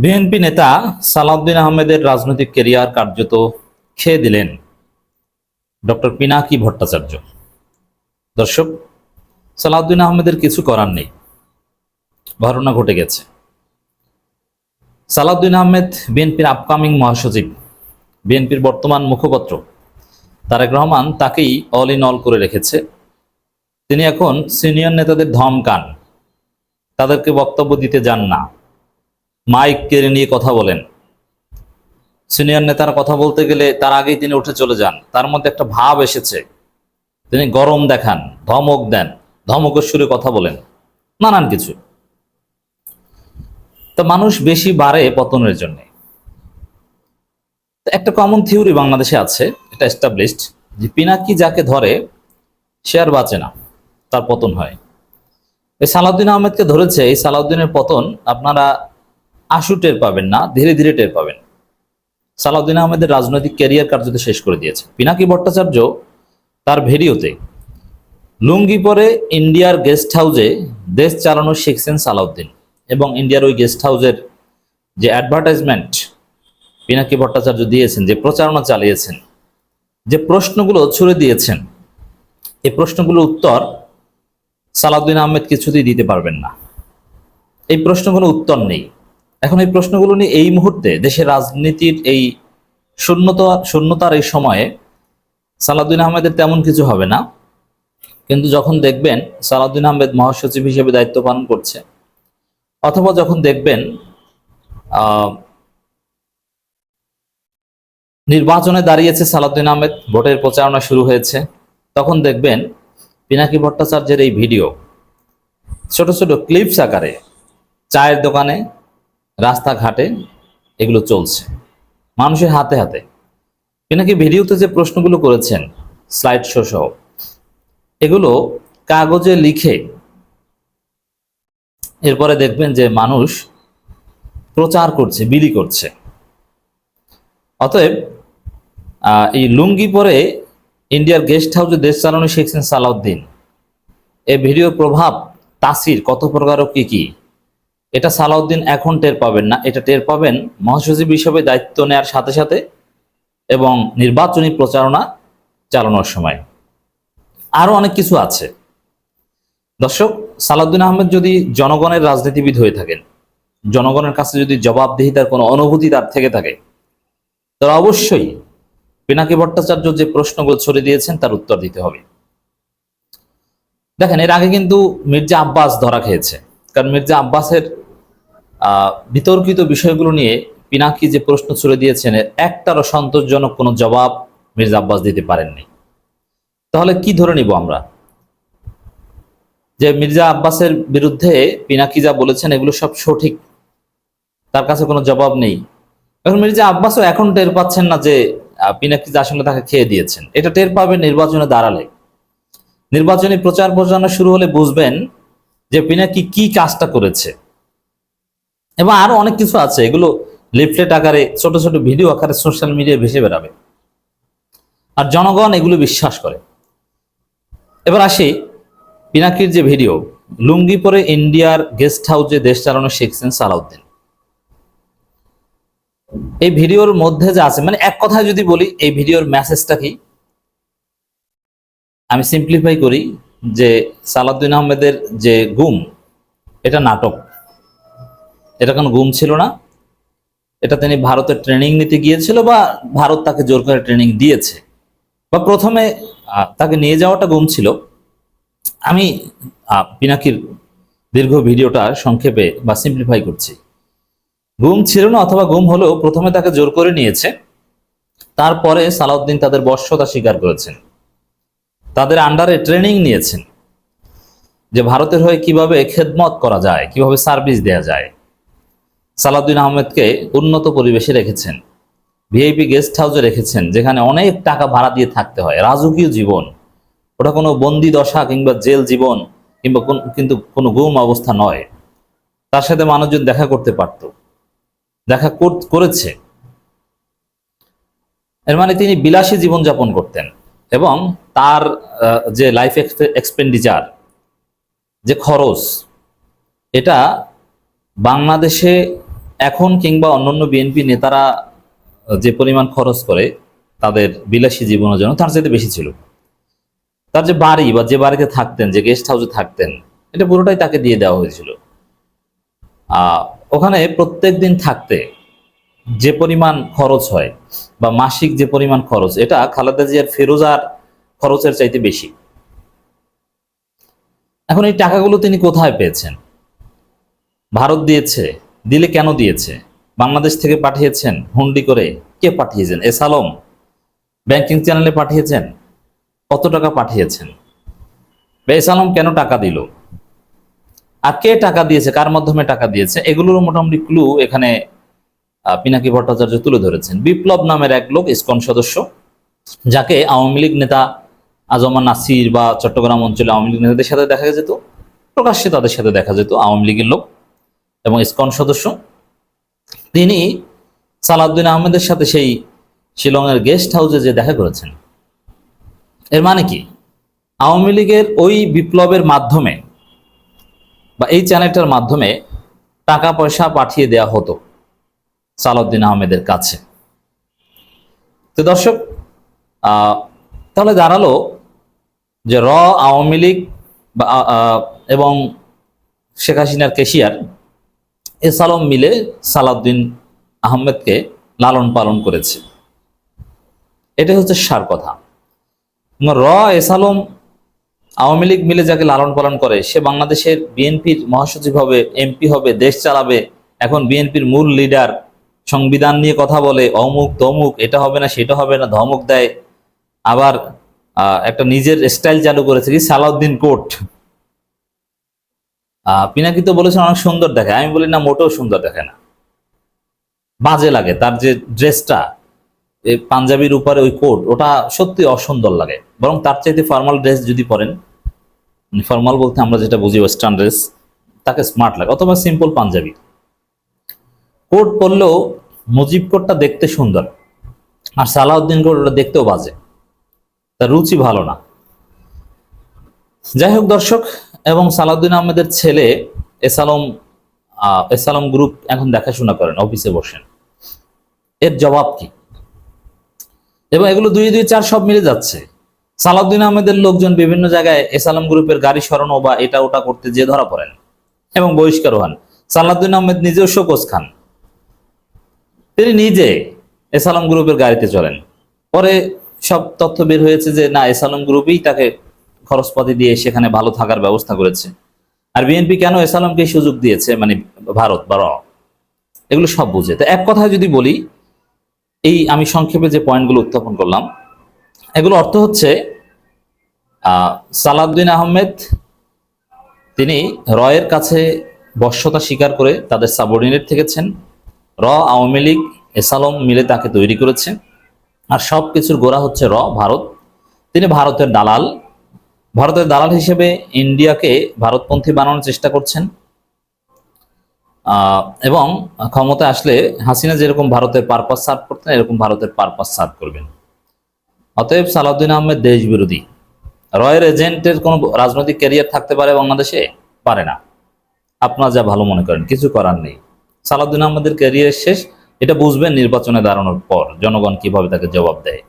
BNP নেতা সালাউদ্দিন আহমেদের রাজনৈতিক ক্যারিয়ার কার্যত খেয়ে দিলেন ডক্টর পিনাকি ভট্টাচার্য। দর্শক, সালাউদ্দিন আহমেদের কিছু করার নেই, ঘটনা ঘটে গেছে। সালাউদ্দিন আহমেদ বিএনপির আপকামিং মহাসচিব, বিএনপির বর্তমান মুখপত্র তারেক রহমান তাকেই অল ইন অল করে রেখেছে। তিনি এখন সিনিয়র নেতাদের ধমকান, তাদেরকে বক্তব্য দিতে যান না, মাইক কেড়ে নিয়ে কথা বলেন। সিনিয়র নেতারা কথা বলতে গেলে তার আগেই তিনি উঠে চলে যান। তার মধ্যে একটা ভাব এসেছে, তিনি গরম দেখান, ধমক দেন, ধমকের সুরে কথা বলেন, নানান কিছু। তো মানুষ বেশি বাড়ে পতনের জন্য। একটা কমন থিওরি বাংলাদেশে আছে, এটা এস্টাবলিশড, যে পিনাকি যাকে ধরে সে আর বাঁচে না, তার পতন হয়। এই সালাউদ্দিন আহমেদকে ধরেছে, এই সালাউদ্দিনের পতন আপনারা আশু টের পাবেন না, ধীরে ধীরে টের পাবেন। সালাউদ্দিন আহমেদের রাজনৈতিক ক্যারিয়ার কার্যত শেষ করে দিয়েছে। পিনাকি ভট্টাচার্য তার ভিডিওতে লুঙ্গি পরে ইন্ডিয়ার গেস্ট হাউসে দেশ চালানো শিখছেন সালাউদ্দিন, এবং ইন্ডিয়ার ওই গেস্ট হাউসের যে অ্যাডভার্টাইজমেন্ট পিনাকি ভট্টাচার্য দিয়েছেন, যে প্রচারণা চালিয়েছেন, যে প্রশ্নগুলো ছুড়ে দিয়েছেন, এই প্রশ্নগুলোর উত্তর সালাউদ্দিন আহমেদ কিছুতেই দিতে পারবেন না। এই প্রশ্নগুলো উত্তর নেই। এখন এই প্রশ্নগুলো নিয়ে এই মুহূর্তে দেশের রাজনীতির এই শূন্যতার এই সময়ে সালাউদ্দিন আহমেদের তেমন কিছু হবে না। কিন্তু যখন দেখবেন সালাউদ্দিন আহমেদ মহাসচিব হিসেবে দায়িত্ব পালন করছে, অথবা যখন দেখবেন নির্বাচনে দাঁড়িয়েছে সালাউদ্দিন আহমেদ, ভোটের প্রচারণা শুরু হয়েছে, তখন দেখবেন পিনাকি ভট্টাচার্যের এই ভিডিও ছোট ছোট ক্লিপস আকারে চায়ের দোকানে, রাস্তাঘাটে এগুলো চলছে, মানুষের হাতে হাতে। পিনাকি ভিডিওতে যে প্রশ্নগুলো করেছেন স্লাইড শো সহ, এগুলো কাগজে লিখে এরপরে দেখবেন যে মানুষ প্রচার করছে, বিলি করছে। অতএব এই লুঙ্গি পরে ইন্ডিয়ার গেস্ট হাউসে দেশ চালানো শিখছেন সালাউদ্দিন, এই ভিডিওর প্রভাব, তাসির কত প্রকার ও কি, এটা সালাউদ্দিন এখন টের পাবেন না, এটা টের পাবেন মহাসচিব হিসেবে দায়িত্ব নেওয়ার সাথে সাথে এবং নির্বাচনী প্রচারণা চালানোর সময়। আরো অনেক কিছু আছে। দর্শক, সালাউদ্দিন আহমেদ যদি জনগণের রাজনীতিবিদ হয়ে থাকেন, জনগণের কাছে যদি জবাবদিহিতার কোনো অনুভূতি তার থেকে থাকে, তাহলে অবশ্যই পিনাকি ভট্টাচার্য যে প্রশ্নগুলো ছড়ে দিয়েছেন তার উত্তর দিতে হবে। দেখেন, এর আগে কিন্তু মির্জা আব্বাস ধরা খেয়েছে, কারণ মির্জা আব্বাসের বিতর্কিত বিষয়গুলো নিয়ে পিনাকি যে প্রশ্ন ছুড়ে দিয়েছেন, একটারও সন্তোষজনক কোনো জবাব মির্জা আব্বাস দিতে পারেননি। তাহলে কি ধরে নিব আমরা, যে মির্জা আব্বাসের বিরুদ্ধে পিনাকি যা বলেছেন এগুলো সব সঠিক, তার কাছে কোনো জবাব নেই? এখন মির্জা আব্বাসও এখন টের পাচ্ছেন না যে পিনাকি যার সঙ্গে তাকে খেয়ে দিয়েছেন। এটা টের পাবেন নির্বাচনে দাঁড়ালে, নির্বাচনী প্রচার প্রচারণা শুরু হলে বুঝবেন যে পিনাকি কি কাজটা করেছে। এবং আরো অনেক কিছু আছে, এগুলো লিফলেট আকারে, ছোট ছোট ভিডিও আকারে সোশ্যাল মিডিয়ায় ভেসে বেড়াবে, আর জনগণ এগুলো বিশ্বাস করে। এবার আসি পিনাকির যে ভিডিও, লুঙ্গি পরে ইন্ডিয়ার গেস্ট হাউসে দেশ চালানো শিখছেন সালাউদ্দিন, এই ভিডিওর মধ্যে যা আছে, মানে এক কথায় যদি বলি এই ভিডিওর মেসেজটা কি, আমি সিম্পলিফাই করি যে সালাউদ্দিন আহমেদের যে গুম, এটা নাটক, এটা কোনো গুম ছিল না। এটা তিনি ভারতে ট্রেনিং নিতে গিয়েছিল, বা ভারত তাকে জোর করে ট্রেনিং দিয়েছে, বা প্রথমে তাকে নিয়ে যাওয়াটা গুম ছিল। আমি পিনাকির দীর্ঘ ভিডিওটা সংক্ষেপে বা সিম্পলিফাই করছি। গুম ছিল না, অথবা গুম হলেও প্রথমে তাকে জোর করে নিয়েছে, তারপরে সালাউদ্দিন তাদের বশ্যতা স্বীকার করেছেন, তাদের আন্ডারে ট্রেনিং নিয়েছেন যে ভারতের হয়ে কিভাবে খেদমত করা যায়, কিভাবে সার্ভিস দেয়া যায়। সালাউদ্দিন আহমেদকে উন্নত পরিবেশে রেখেছেন, ভিআইপি গেস্ট হাউসে রেখেছেন, যেখানে অনেক টাকা ভাড়া দিয়ে থাকতে হয়, রাজকীয় জীবন, ওটা কোনো বন্দি দশা কিংবা জেল জীবন, কিংবা কিন্তু কোনো গুম অবস্থা নয়। তার সাথে মানুষজন দেখা করতে পারত, দেখা করেছে। এর মানে তিনি বিলাসী জীবনযাপন করতেন, এবং তার যে লাইফ এক্সপেন্ডিচার, যে খরচ, এটা বাংলাদেশে এখন কিংবা অন্যান্য বিএনপি নেতারা যে পরিমাণ খরচ করে তাদের বিলাসী জীবনের জন্য, তার চাইতে বেশি ছিল। তার যে বাড়ি বা যে বাড়িতে থাকতেন, যে গেস্ট হাউসে থাকতেন, এটা পুরোটাই তাকে দিয়ে দেওয়া হয়েছিল। ওখানে প্রত্যেক দিন থাকতে যে পরিমাণ খরচ হয় বা মাসিক যে পরিমাণ খরচ, এটা খালেদা জিয়ার ফেরোজার খরচের চাইতে বেশি। এখন এই টাকাগুলো তিনি কোথায় পেয়েছেন? ভারত দিয়েছে? দিলে কেন দিয়েছে? বাংলাদেশ থেকে পাঠিয়েছেন হুন্ডি করে? কে পাঠিয়েছেন? এস আলম ব্যাংকিং চ্যানেলে পাঠিয়েছেন? কত টাকা পাঠিয়েছেন? এস আলম কেন টাকা দিল? আর কে টাকা দিয়েছে, কার মাধ্যমে টাকা দিয়েছে, এগুলোর মোটামুটি ক্লু এখানে পিনাকি ভট্টাচার্য তুলে ধরেছেন। বিপ্লব নামের এক লোক, ইসকন সদস্য, যাকে আওয়ামী লীগ নেতা আজমান নাসির বা চট্টগ্রাম অঞ্চলে আওয়ামী লীগ নেতাদের সাথে দেখা যেত, প্রকাশ্যে তাদের সাথে দেখা যেত, আওয়ামী লীগের লোক এবং ইসকন সদস্য, তিনি সালাউদ্দিন আহমেদের সাথে সেই শিলংয়ের গেস্ট হাউসে যে দেখা করেছেন। এর মানে কি? আওয়ামী লীগের ওই বিপ্লবের মাধ্যমে বা এই চ্যানেলটার মাধ্যমে টাকা পয়সা পাঠিয়ে দেওয়া হতো সালাউদ্দিন আহমেদের কাছে। তো দর্শক, তাহলে দাঁড়ালো যে আওয়ামী লীগ এবং শেখ হাসিনার কেশিয়ার এস আলম মিলে সালাউদ্দিন আহমেদকে লালন পালন করেছে। এটাই হচ্ছে সার কথা। এস আলম আওয়ামী লীগ মিলে যাকে লালন পালন করে, সে বাংলাদেশের বিএনপির মহাসচিব হবে, এমপি হবে, দেশ চালাবে, এখন বিএনপির মূল লিডার, সংবিধান নিয়ে কথা বলে, অমুক তমুক, এটা হবে না সেটা হবে না, ধমক দেয়, আবার একটা নিজের স্টাইল চালু করেছে কি সালাউদ্দিন কোট। পিনাকি তো বলেছেন অনেক সুন্দর দেখে, আমি বলি না, মোটেও সুন্দর দেখে না, বাজে লাগে। তার যে ড্রেসটা, পাঞ্জাবির উপরে ওই কোট, ওটা সত্যি অসুন্দর লাগে। বরং তার চাইতে ফর্মাল ড্রেস যদি পরেন, ফর্মাল বলতে আমরা যেটা বুঝি ওয়েস্টার্ন ড্রেস, তাকে স্মার্ট লাগে, অথবা সিম্পল পাঞ্জাবি। কোট পরলেও মুজিব কোটটা দেখতে সুন্দর, আর সালাউদ্দিন কোট ওটা দেখতেও বাজে, তার রুচি ভালো না। যাই হোক দর্শক, এবং সালাউদ্দিন আহমেদের ছেলে এস আলম গ্রুপ এখন দেখাশোনা করেন, অফিসে বসেন। এর জবাব কি? এবং এগুলো 2 2 4 সব মিলে যাচ্ছে। সালাউদ্দিন আহমেদের লোকজন বিভিন্ন জায়গায় এস আলম গ্রুপের গাড়ি সরানো বা এটা ওটা করতে যে ধরা পড়েন এবং বহিষ্কার হন। সালাউদ্দিন আহমেদ নিজেও শোকজ খান, তিনি নিজে এস আলম গ্রুপের গাড়িতে চলেন। পরে সব তথ্য বের হয়েছে যে না, এস আলম গ্রুপই তাকে খরচপাতি দিয়ে সেখানে ভালো থাকার ব্যবস্থা করেছে। আর বিএনপি কেন এস আলমকে সুযোগ দিয়েছে, মানে ভারত বা এগুলো সব বুঝে। তো এক কথায় যদি বলি, এই আমি সংক্ষেপে যে পয়েন্টগুলো উত্থাপন করলাম, এগুলো অর্থ হচ্ছে সালাউদ্দিন আহমেদ তিনি এর কাছে বশ্যতা স্বীকার করে তাদের সাবঅর্ডিনেট থেকেছেন। আওয়ামী লীগ এস আলম মিলে তাকে তৈরি করেছে, আর সব কিছুর গোড়া হচ্ছে ভারত। তিনি ভারতের দালাল, ভারতের দালাল হিসেবে ইন্ডিয়াকে ভারতপন্থী বানানোর চেষ্টা করছেন, এবং ক্ষমতায় আসলে হাসিনা যেরকম ভারতের পারপাস সার্ভ করতেন, এরকম ভারতের পারপাস সার্ভ করবেন। অতএব সালাউদ্দিন আহমেদ দেশ বিরোধী। এর এজেন্টের কোনো রাজনৈতিক ক্যারিয়ার থাকতে পারে বাংলাদেশে? পারে না। আপনারা যা ভালো মনে করেন, কিছু করার নেই। সালাউদ্দিন আহমেদের ক্যারিয়ার শেষ, এটা বুঝবেন নির্বাচনে দাঁড়ানোর পর জনগণ কিভাবে তাকে জবাব দেয়।